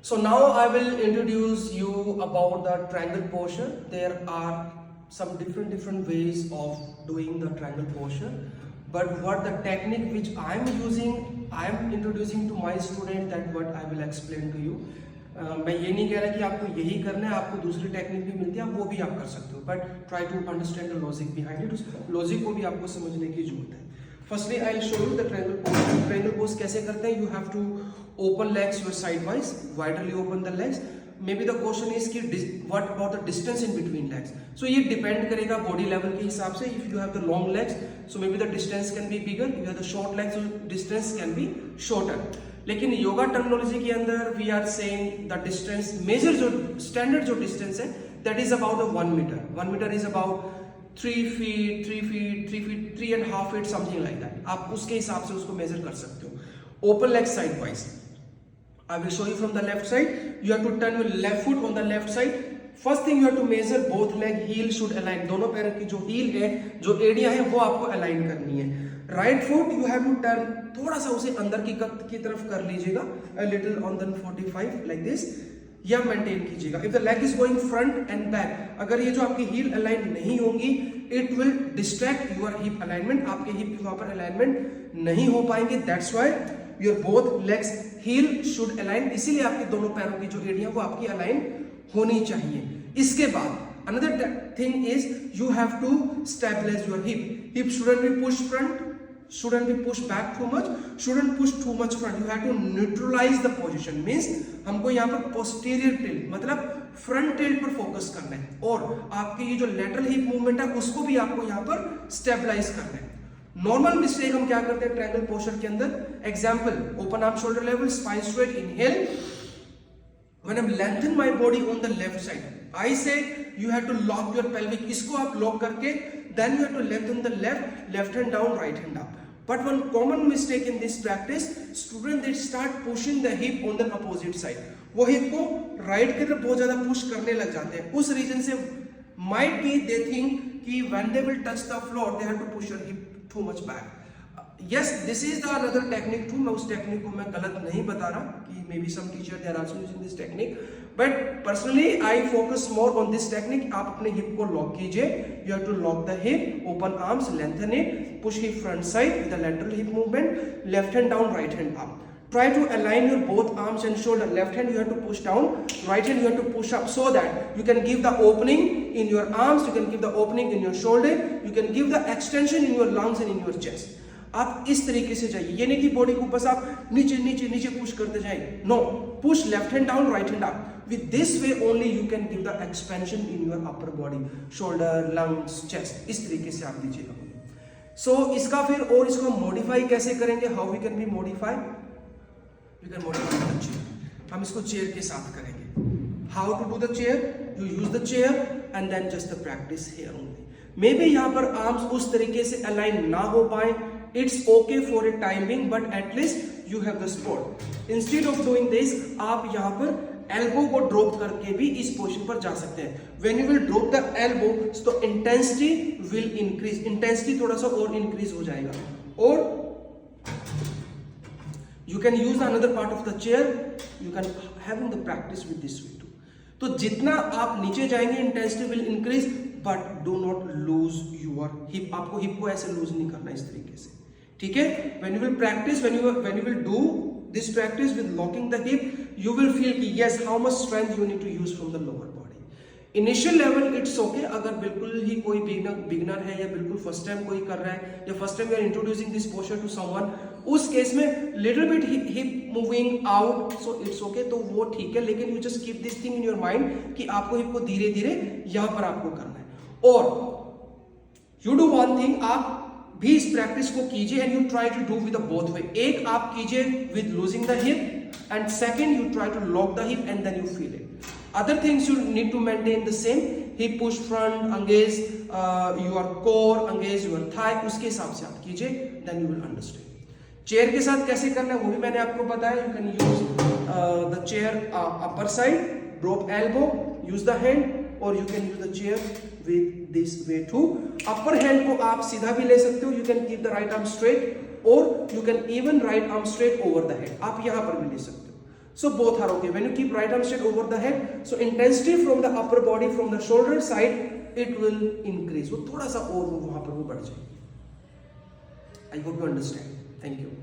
So now I will introduce you about the triangle posture. There are some different ways of doing the triangle posture, but what the technique which I am using, I am introducing to my student, that what I will explain to you. मैं ये नहीं कह रहा कि आपको यही करना है, आपको दूसरी टेक्निक भी मिलती है, आप वो भी आप कर सकते हो, but try to understand the logic behind it. उस लॉजिक को भी आपको समझने की जरूरत है. Firstly, I'll show you the triangle pose. Triangle pose कैसे करते हैं? You have to open legs your sidewise, widely open the legs. Maybe the question is कि what about the distance in between legs? So ये depend करेगा body level के हिसाब से. If you have the long legs, so maybe the distance can be bigger. If you have the short legs, so distance can be shorter. लेकिन yoga terminology के अंदर we are saying the distance, measure जो standard जो distance है, that is about 1 meter. 1 meter is about 3 feet, 3.5 feet, something like that. आप उसके हिसाब से उसको मेजर कर सकते हो. Open leg sidewise. I will show you from the left side. You have to turn your left foot on the left side. First thing you have to measure both leg heel should align. दोनों पैरों की जो heel है, जो एडिया है, वो आपको align करनी है. Right foot you have to turn, थोड़ा सा उसे अंदर की तरफ कर लीजिएगा, a little on the 45 like this. या मेंटेन कीजिएगा. If the leg is going front and back, अगर ये जो आपकी हील अलाइन नहीं होंगी, it will distract your hip alignment. आपके हिप प्रॉपर अलाइनमेंट नहीं हो पाएंगे. That's why your both legs heel should align. इसीलिए आपके दोनों पैरों की जो एरिया वो आपकी अलाइन होनी चाहिए. इसके बाद another thing is you have to stabilise your hip. Hip shouldn't be push front, shouldn't be pushed back too much, shouldn't push too much front. You have to neutralize the position. Means हमको यहाँ पर posterior tilt मतलब front tilt पर focus करना है, और आपकी ये जो lateral hip movement है उसको भी आपको यहाँ पर stabilize करना है. नॉर्मल मिस्टेक हम क्या करते हैं ट्रायंगल पोस्चर के अंदर? Example, open arm shoulder level, spine straight, inhale. When I lengthen my body on the left side, I say you have to lock your pelvic. इसको आप लॉक करके then you have to lengthen the left hand down, right hand up. But one common mistake in this practice, students they start pushing the hip on the opposite side. वो hip को right की तरफ बहुत ज्यादा push करने लग जाते हैं. उस reason से might be they think कि when they will touch the floor they have to push your hip too much back. Yes, this is the another technique too. मैं उस टेक्निक को मैं गलत नहीं बता रहा कि maybe some teacher they are also using this technique, but personally I focus more on this technique. आप अपने hip को lock कीजिए. You have to lock the hip, open arms, lengthen it, push hip front side with the lateral hip movement, left hand down, right hand up. Try to align your both arms and shoulder. Left hand you have to push down, right hand you have to push up, so that you can give the opening in your arms, you can give the opening in your shoulder, you can give the extension in your lungs and in your chest. आप इस तरीके से जाइए. ये नहीं कि body को बस आप नीचे नीचे नीचे पुश करते जाएं. No, push left hand down, right hand up. With this way only you can give the expansion in your upper body, shoulder, lungs, chest. इस तरीके से आप दीजिएगा. So इसका फिर और इसको मॉडिफाई कैसे करेंगे? How we can be modify? We can modify the chair. हम इसको चेयर के साथ करेंगे. How to do the chair? You use the chair and then just the practice here only. Maybe यहाँ पर आर्म्स उस तरीके से अलाइन ना हो पाए. It's okay for a time being, but at least you have the support. Instead of doing this, आप यहाँ पर एल्बो को ड्रॉप करके भी इस पोजीशन पर जा सकते हैं. When you will drop the elbow, so intensity will increase. Intensity थोड़ा सा और increase हो जाएगा. और you can use another part of the chair. You can having the practice with this way too. तो जितना आप नीचे जाएंगे intensity will increase, but do not lose your hip. आपको हिप को ऐसे लूज नहीं करना इस तरीके से. ठीक है? When you will practice, when you will do this practice with locking the hip, you will feel कि yes, how much strength you need to use from the lower body. Initial level it's okay. अगर बिल्कुल ही कोई beginner है या बिल्कुल first time कोई कर रहा है या first time we are introducing this posture to someone, उस केस में little bit hip moving out, so it's okay. तो वो ठीक है, लेकिन you just keep this thing in your mind कि आपको हिप को धीरे धीरे यहाँ पर आपको करना है. और you do one thing, आप भी इस प्रैक्टिस को कीजिए and you try to do with both way. एक आप कीजिए with loosing the hip and second you try to lock the hip and then you feel it. Other things you need to maintain the same. Hip push front, engage your core, engage your thigh. उसके हिसाब से आप कीजिए, then you will understand. Chair के साथ कैसे करना है वो भी मैंने आपको बताया. You can use the chair upper side, drop elbow, use the hand, और you can use the chair with this way too. Upper hand को आप सीधा भी ले सकते हो. You can keep the right arm straight or you can even right arm straight over the head. आप यहाँ पर भी ले सकते हो. So both are okay. When you keep right arm straight over the head, so intensity from the upper body, from the shoulder side, it will increase. वो थोड़ा सा और वो वहाँ पर वो बढ़ जाए. I hope you understand. Thank you.